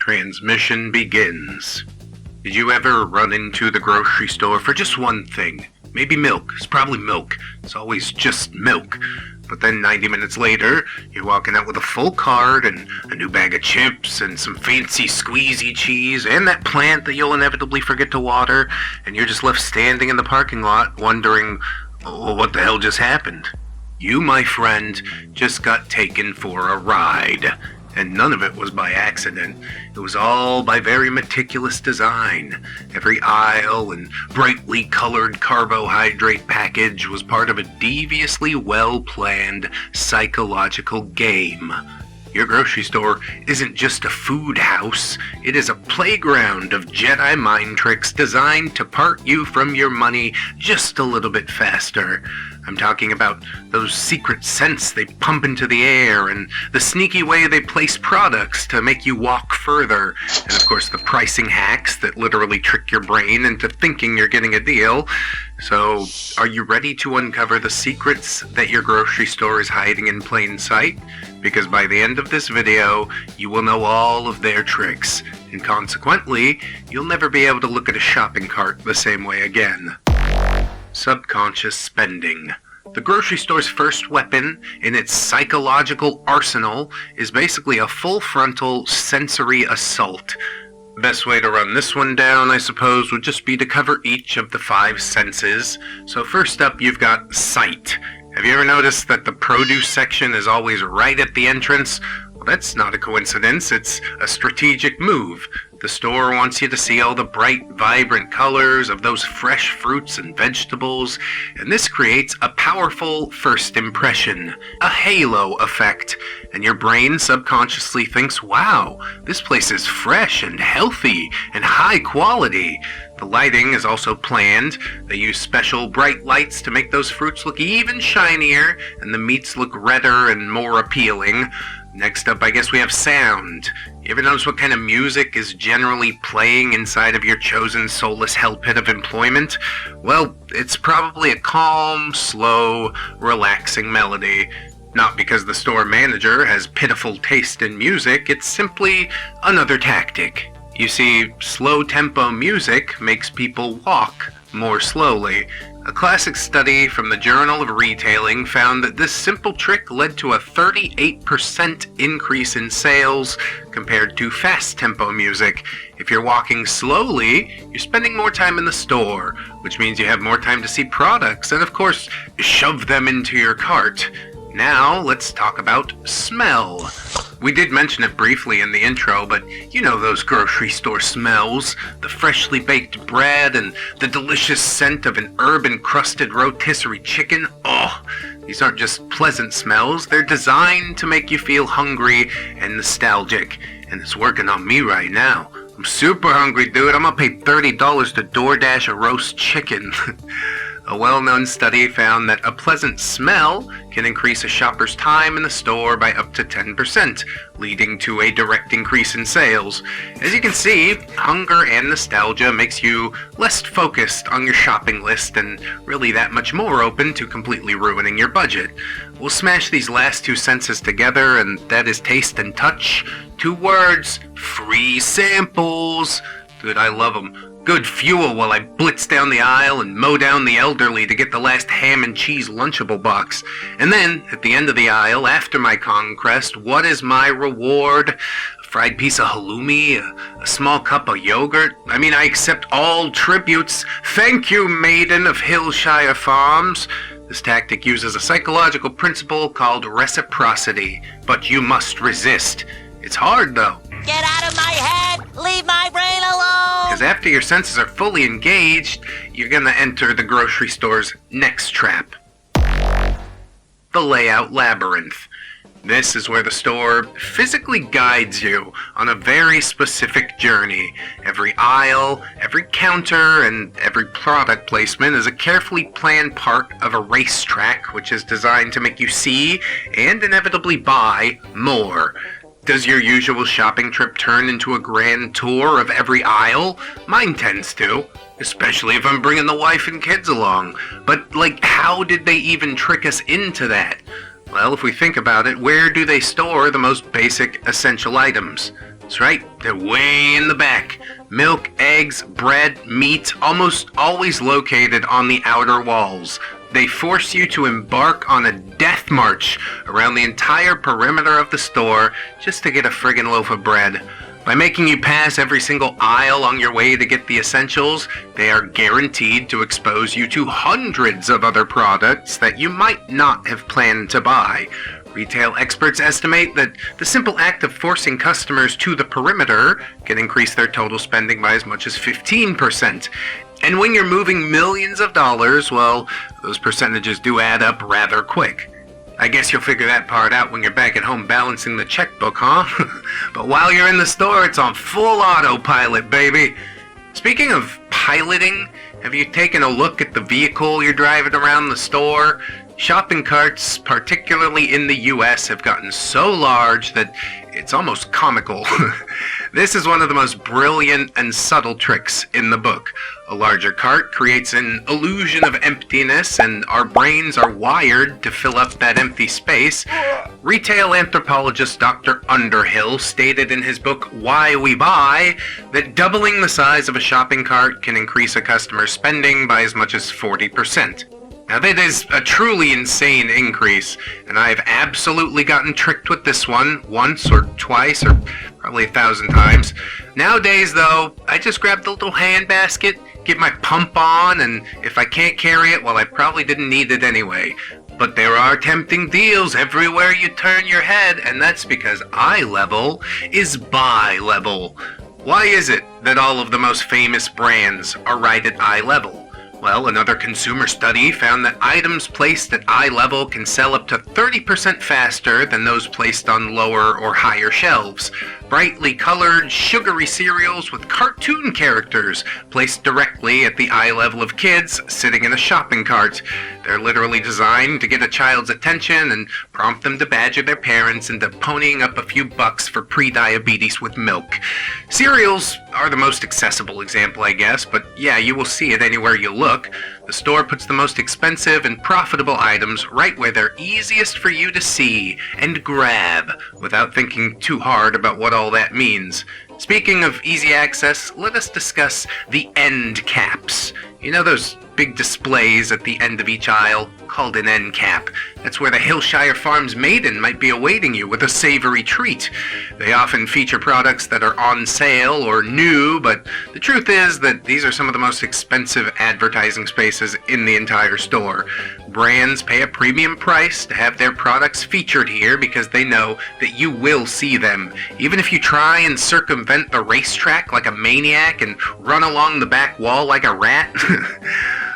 Transmission begins. Did you ever run into the grocery store for just one thing? Maybe milk. It's probably milk. It's always just milk. But then 90 minutes later, you're walking out with a full cart and a new bag of chips and some fancy squeezy cheese and that plant that you'll inevitably forget to water, and you're just left standing in the parking lot wondering, oh, what the hell just happened? You, my friend, just got taken for a ride. And none of it was by accident. It was all by very meticulous design. Every aisle and brightly colored carbohydrate package was part of a deviously well-planned psychological game. Your grocery store isn't just a food house. It is a playground of Jedi mind tricks designed to part you from your money just a little bit faster. I'm talking about those secret scents they pump into the air and the sneaky way they place products to make you walk further. And of course the pricing hacks that literally trick your brain into thinking you're getting a deal. So, are you ready to uncover the secrets that your grocery store is hiding in plain sight? Because by the end of this video, you will know all of their tricks, and consequently, you'll never be able to look at a shopping cart the same way again. Subconscious spending. The grocery store's first weapon in its psychological arsenal is basically a full frontal sensory assault. Best way to run this one down, I suppose, would just be to cover each of the 5 senses. So first up, you've got sight. Have you ever noticed that the produce section is always right at the entrance? Well, that's not a coincidence. It's a strategic move. The store wants you to see all the bright, vibrant colors of those fresh fruits and vegetables, and this creates a powerful first impression, a halo effect, and your brain subconsciously thinks, wow, this place is fresh and healthy and high quality. The lighting is also planned. They use special bright lights to make those fruits look even shinier, and the meats look redder and more appealing. Next up, I guess we have sound. You ever notice what kind of music is generally playing inside of your chosen soulless hell pit of employment? Well, it's probably a calm, slow, relaxing melody. Not because the store manager has pitiful taste in music, it's simply another tactic. You see, slow-tempo music makes people walk more slowly. A classic study from the Journal of Retailing found that this simple trick led to a 38% increase in sales compared to fast-tempo music. If you're walking slowly, you're spending more time in the store, which means you have more time to see products and, of course, shove them into your cart. Now, let's talk about smell. We did mention it briefly in the intro, but you know those grocery store smells. The freshly baked bread and the delicious scent of an herb-encrusted rotisserie chicken. Oh, these aren't just pleasant smells. They're designed to make you feel hungry and nostalgic. And it's working on me right now. I'm super hungry, dude. I'm gonna pay $30 to DoorDash a roast chicken. A well-known study found that a pleasant smell can increase a shopper's time in the store by up to 10%, leading to a direct increase in sales. As you can see, hunger and nostalgia makes you less focused on your shopping list and really that much more open to completely ruining your budget. We'll smash these last 2 senses together, and that is taste and touch. 2 words: free samples. Dude, I love them. Good fuel while I blitz down the aisle and mow down the elderly to get the last ham and cheese Lunchable box. And then, at the end of the aisle, after my conquest, what is my reward? A fried piece of halloumi? A small cup of yogurt? I mean, I accept all tributes. Thank you, maiden of Hillshire Farms. This tactic uses a psychological principle called reciprocity, but you must resist. It's hard, though. Get out of my head! Leave my brain alone! Because after your senses are fully engaged, you're gonna enter the grocery store's next trap. The layout labyrinth. This is where the store physically guides you on a very specific journey. Every aisle, every counter, and every product placement is a carefully planned part of a racetrack, which is designed to make you see and inevitably buy more. Does your usual shopping trip turn into a grand tour of every aisle? Mine tends to, especially if I'm bringing the wife and kids along. But, how did they even trick us into that? Well, if we think about it, where do they store the most basic essential items? That's right, they're way in the back. Milk, eggs, bread, meat, almost always located on the outer walls. They force you to embark on a death march around the entire perimeter of the store just to get a friggin' loaf of bread. By making you pass every single aisle on your way to get the essentials, they are guaranteed to expose you to hundreds of other products that you might not have planned to buy. Retail experts estimate that the simple act of forcing customers to the perimeter can increase their total spending by as much as 15%. And when you're moving millions of dollars, well, those percentages do add up rather quick. I guess you'll figure that part out when you're back at home balancing the checkbook, huh? But while you're in the store, it's on full autopilot, baby. Speaking of piloting, have you taken a look at the vehicle you're driving around the store? Shopping carts, particularly in the US, have gotten so large that it's almost comical. This is one of the most brilliant and subtle tricks in the book. A larger cart creates an illusion of emptiness, and our brains are wired to fill up that empty space. Retail anthropologist Dr. Underhill stated in his book Why We Buy that doubling the size of a shopping cart can increase a customer's spending by as much as 40%. Now that is a truly insane increase, and I've absolutely gotten tricked with this one once or twice or probably 1,000 times. Nowadays though, I just grab the little hand basket, get my pump on, and if I can't carry it, well, I probably didn't need it anyway. But there are tempting deals everywhere you turn your head, and that's because eye level is buy level. Why is it that all of the most famous brands are right at eye level? Well, another consumer study found that items placed at eye level can sell up to 30% faster than those placed on lower or higher shelves. Brightly colored, sugary cereals with cartoon characters placed directly at the eye level of kids sitting in a shopping cart. They're literally designed to get a child's attention and prompt them to badger their parents into ponying up a few bucks for pre-diabetes with milk. Cereals are the most accessible example, I guess, but yeah, you will see it anywhere you look. The store puts the most expensive and profitable items right where they're easiest for you to see and grab without thinking too hard about what all that means. Speaking of easy access, let us discuss the end caps. You know those big displays at the end of each aisle, called an end cap. That's where the Hillshire Farms maiden might be awaiting you with a savory treat. They often feature products that are on sale or new, but the truth is that these are some of the most expensive advertising spaces in the entire store. Brands pay a premium price to have their products featured here because they know that you will see them. Even if you try and circumvent the racetrack like a maniac and run along the back wall like a rat.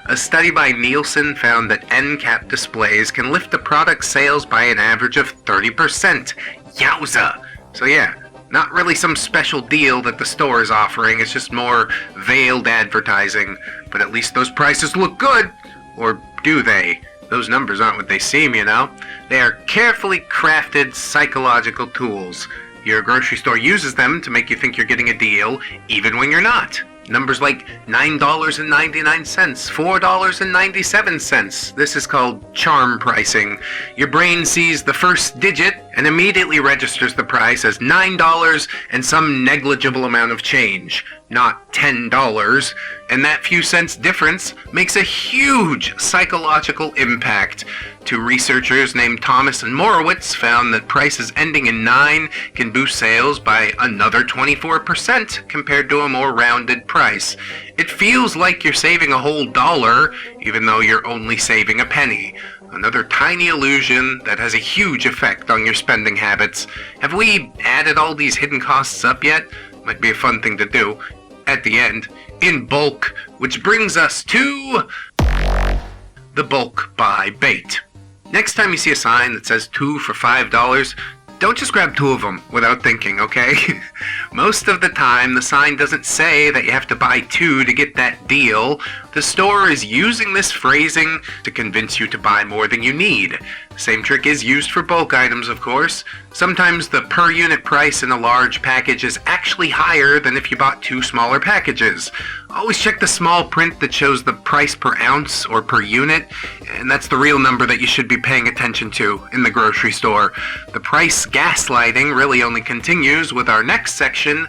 A study by Nielsen found that end cap displays can lift a product's sales by an average of 30%. Yowza! So yeah, not really some special deal that the store is offering, it's just more veiled advertising. But at least those prices look good. Or do they? Those numbers aren't what they seem, you know? They are carefully crafted psychological tools. Your grocery store uses them to make you think you're getting a deal, even when you're not. Numbers like $9.99, $4.97. This is called charm pricing. Your brain sees the first digit and immediately registers the price as $9 and some negligible amount of change, not $10. And that few cents difference makes a huge psychological impact. Two researchers named Thomas and Morowitz found that prices ending in 9 can boost sales by another 24% compared to a more rounded price. It feels like you're saving a whole dollar, even though you're only saving a penny. Another tiny illusion that has a huge effect on your spending habits. Have we added all these hidden costs up yet? Might be a fun thing to do. At the end, in bulk, which brings us to the bulk buy bait. Next time you see a sign that says 2 for $5, don't just grab 2 of them without thinking, okay? Most of the time, the sign doesn't say that you have to buy 2 to get that deal. The store is using this phrasing to convince you to buy more than you need. Same trick is used for bulk items, of course. Sometimes the per unit price in a large package is actually higher than if you bought two smaller packages. Always check the small print that shows the price per ounce or per unit, and that's the real number that you should be paying attention to in the grocery store. The price gaslighting really only continues with our next section,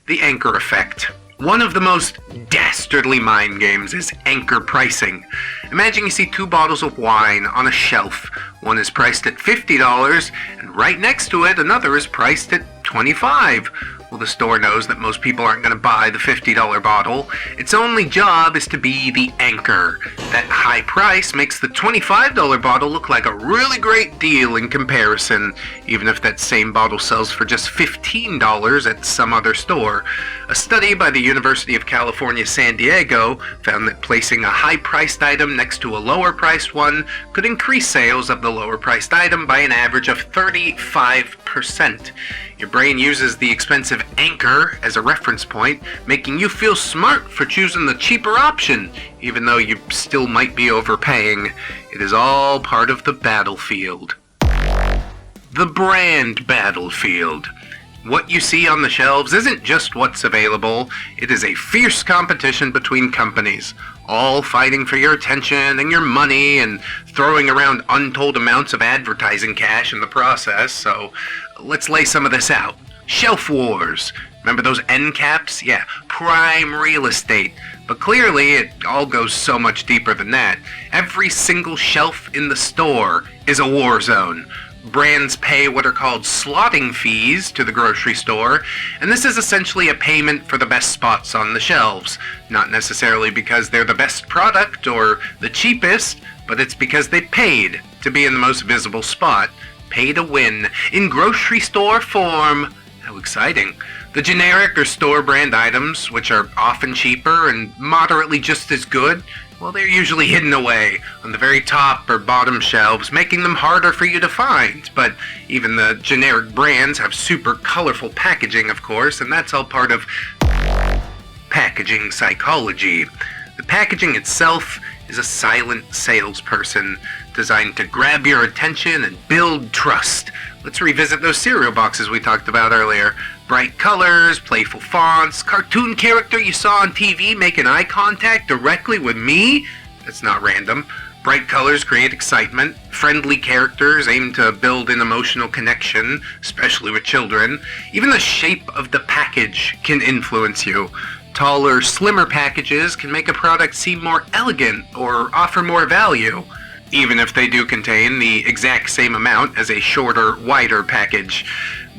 the anchor effect. One of the most dastardly mind games is anchor pricing. Imagine you see two bottles of wine on a shelf. One is priced at $50, and right next to it, another is priced at $25. Well, the store knows that most people aren't going to buy the $50 bottle. Its only job is to be the anchor. That high price makes the $25 bottle look like a really great deal in comparison, even if that same bottle sells for just $15 at some other store. A study by the University of California, San Diego found that placing a high-priced item next to a lower-priced one could increase sales of the lower-priced item by an average of 35%. Your brain uses the expensive anchor as a reference point, making you feel smart for choosing the cheaper option, even though you still might be overpaying. It is all part of the battlefield. The brand battlefield. What you see on the shelves isn't just what's available, it is a fierce competition between companies, all fighting for your attention and your money and throwing around untold amounts of advertising cash in the process, so let's lay some of this out. Shelf wars. Remember those end caps? Yeah, prime real estate. But clearly, it all goes so much deeper than that. Every single shelf in the store is a war zone. Brands pay what are called slotting fees to the grocery store, and this is essentially a payment for the best spots on the shelves. Not necessarily because they're the best product or the cheapest, but it's because they paid to be in the most visible spot. Pay to win, in grocery store form. How exciting. The generic or store brand items, which are often cheaper and moderately just as good, well, they're usually hidden away on the very top or bottom shelves, making them harder for you to find. But even the generic brands have super colorful packaging, of course, and that's all part of packaging psychology. The packaging itself is a silent salesperson designed to grab your attention and build trust. Let's revisit those cereal boxes we talked about earlier. Bright colors, playful fonts, cartoon character you saw on TV making eye contact directly with me? That's not random. Bright colors create excitement. Friendly characters aim to build an emotional connection, especially with children. Even the shape of the package can influence you. Taller, slimmer packages can make a product seem more elegant or offer more value, even if they do contain the exact same amount as a shorter, wider package.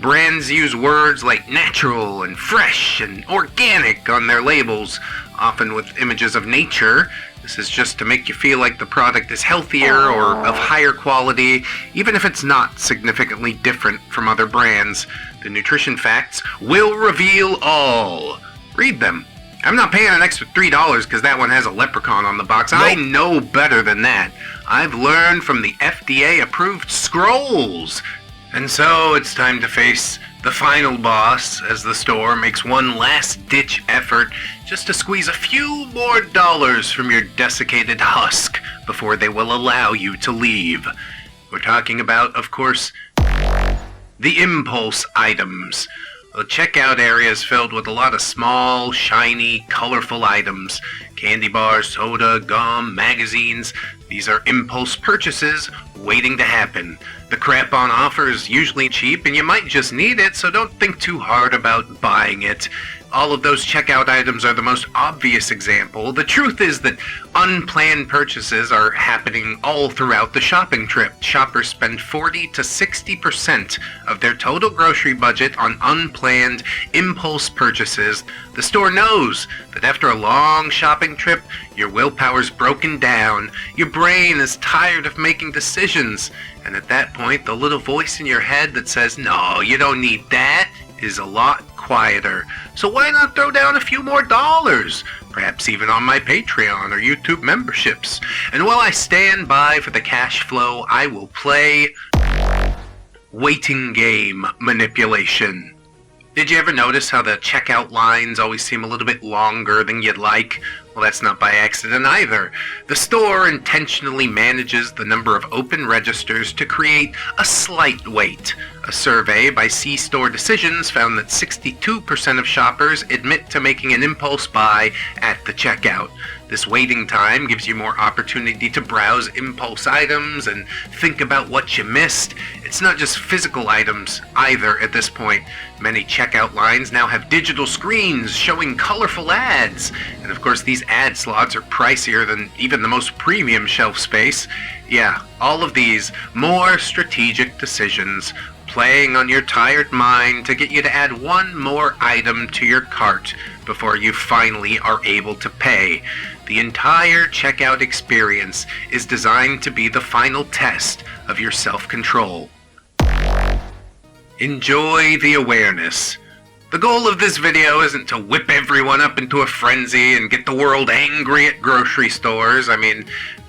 Brands use words like natural and fresh and organic on their labels, often with images of nature. This is just to make you feel like the product is healthier or of higher quality, even if it's not significantly different from other brands. The nutrition facts will reveal all. Read them. I'm not paying an extra $3 because that one has a leprechaun on the box. Nope. I know better than that. I've learned from the FDA-approved scrolls. And so it's time to face the final boss as the store makes one last-ditch effort just to squeeze a few more dollars from your desiccated husk before they will allow you to leave. We're talking about, of course, the impulse items. The checkout area is filled with a lot of small, shiny, colorful items. Candy bars, soda, gum, magazines. These are impulse purchases waiting to happen. The crap on offer is usually cheap and you might just need it, so don't think too hard about buying it. All of those checkout items are the most obvious example. The truth is that unplanned purchases are happening all throughout the shopping trip. Shoppers spend 40 to 60% of their total grocery budget on unplanned impulse purchases. The store knows that after a long shopping trip, your willpower's broken down, your brain is tired of making decisions, and at that point, the little voice in your head that says, "No, you don't need that," is a lot quieter. So why not throw down a few more dollars? Perhaps even on my Patreon or YouTube memberships. And while I stand by for the cash flow, I will play waiting game manipulation. Did you ever notice how the checkout lines always seem a little bit longer than you'd like? Well, that's not by accident either. The store intentionally manages the number of open registers to create a slight wait. A survey by C-Store Decisions found that 62% of shoppers admit to making an impulse buy at the checkout. This waiting time gives you more opportunity to browse impulse items and think about what you missed. It's not just physical items either at this point. Many checkout lines now have digital screens showing colorful ads. And of course, these ad slots are pricier than even the most premium shelf space. Yeah, all of these more strategic decisions playing on your tired mind to get you to add one more item to your cart before you finally are able to pay. The entire checkout experience is designed to be the final test of your self-control. Enjoy the awareness. The goal of this video isn't to whip everyone up into a frenzy and get the world angry at grocery stores. I mean,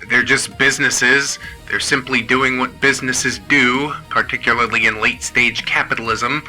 they're just businesses. They're simply doing what businesses do, particularly in late-stage capitalism.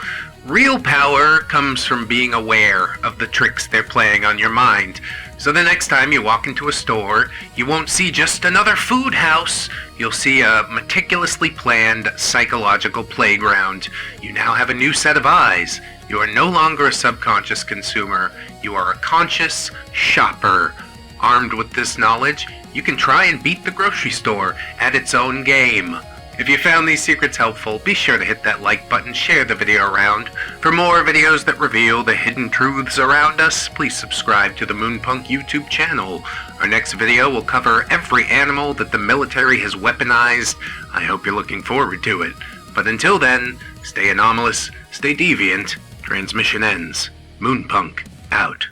Real power comes from being aware of the tricks they're playing on your mind. So the next time you walk into a store, you won't see just another food house. You'll see a meticulously planned psychological playground. You now have a new set of eyes. You are no longer a subconscious consumer. You are a conscious shopper. Armed with this knowledge, you can try and beat the grocery store at its own game. If you found these secrets helpful, be sure to hit that like button, share the video around. For more videos that reveal the hidden truths around us, please subscribe to the Moonpunk YouTube channel. Our next video will cover every animal that the military has weaponized. I hope you're looking forward to it. But until then, stay anomalous, stay deviant. Transmission ends. Moonpunk, out.